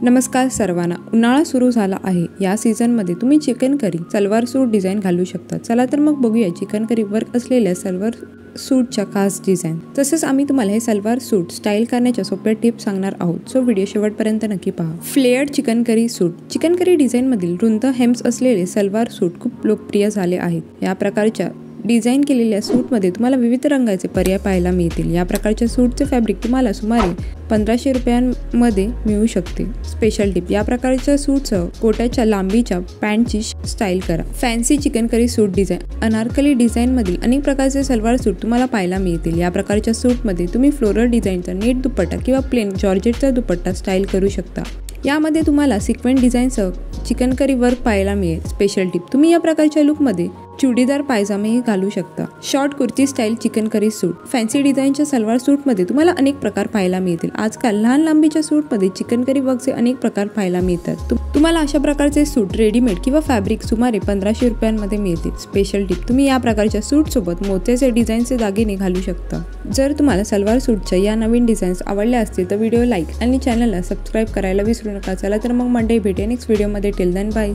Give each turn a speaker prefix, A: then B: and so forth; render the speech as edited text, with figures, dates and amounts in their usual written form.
A: नमस्कार सर्वांना। उन्हाळा सुरू झाला आहे। या सीझनमध्ये तुम्ही चिकन करी सलवार सूट डिझाइन घालू शकता। चला तर मग बघूया चिकन करी वर्क असलेल्या सलवार सूटच्या खास डिझाइन। तसेच आम्ही तुम्हाला हे सलवार सूट स्टाईल करण्याच्या सोप्या टिप्स सांगणार आहोत, सो व्हिडिओ शेवटपर्यंत नक्की पहा। फ्लेअर्ड चिकन करी सूट। चिकन करी डिझाइनमधील रुंद हेम्स असलेले सलवार सूट खूप लोकप्रिय झाले आहेत। या प्रकारच्या डिझाइन केलेल्या सूटमध्ये तुम्हाला विविध रंगाचे पर्याय पाहायला मिळतील। या प्रकारच्या सूटचे फॅब्रिक तुम्हाला सुमारे 1500 रुपयांमध्ये मिळू शकते। स्पेशल टिप, या प्रकारच्या सूटसह कोट्याच्या लांबीच्या पॅन्टची स्टाईल करा। फॅन्सी चिकन करी सूट डिझाइन। अनारकली डिझाइनमधील अनेक प्रकारचे सलवार सूट तुम्हाला पाहायला मिळतील। या प्रकारच्या सूटमध्ये तुम्ही फ्लोरल डिझाइनचा नेट दुपट्टा किंवा प्लेन जॉर्जेटचा दुपट्टा स्टाईल करू शकता। यामध्ये तुम्हाला सिक्वेन्स डिझाइनसह चिकन करी वर्क पाहायला मिळेल। स्पेशल टिप, तुम्ही या प्रकारच्या लुकमध्ये चुडीदार पायजामेही घालू शकता। Short kurti style chikankari suit. Fancy डिझाइनच्या सलवार सूटमध्ये तुम्हाला अनेक प्रकार पाहायला मिळतील। आजकाल लहान लांबीच्या सूटमध्ये चिकन करी वर्कचे अनेक प्रकार पाहायला मिळतात। तुम्हाला अशा प्रकारचे सूट रेडीमेड किंवा फॅब्रिक सुमारे 1500 रुपयांमध्ये मिळतील। स्पेशल टिप, तुम्ही या प्रकारच्या सूट सोबत मोत्याचे डिझाइनचे दागिने घालू शकता। जर तुम्हाला सलवार सूटच्या या नवीन डिझाईन्स आवडल्या असतील तर व्हिडिओ लाईक आणि चॅनलला सबस्क्राईब करायला विसरू नका। चला तर मग मंडे भेटूया नेक्स्ट व्हिडिओमध्ये। Till then bye.